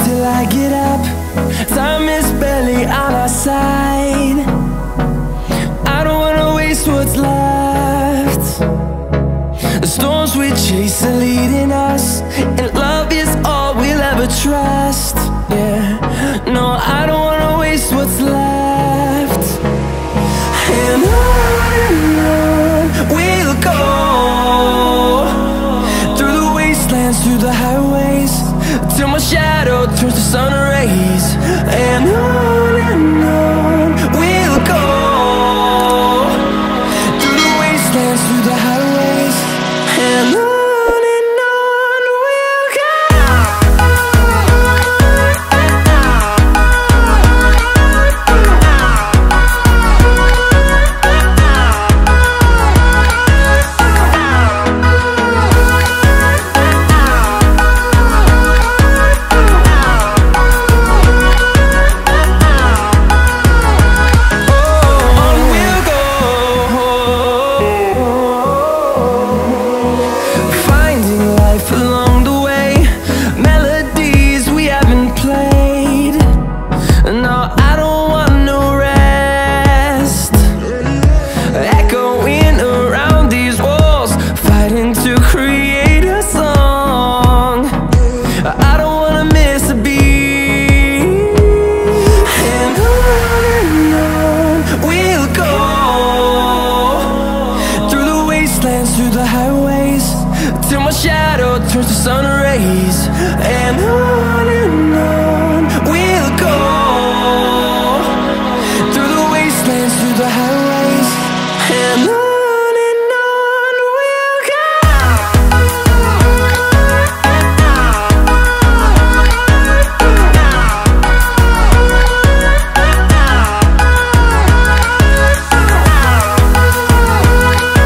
till I get up. Time is barely on our side. I don't wanna waste what's left. The storms we chase are leading us, and love is all we'll ever trust. Yeah, no, I don't wanna waste what's left. And on we'll go, through the wastelands, through the highways, till my shadow turns to sun rays. And on we'll go, through the wastelands, through the highways, and on we'll go. Through the highways, till my shadow turns to sun rays. And on we'll go, through the wastelands, through the highways.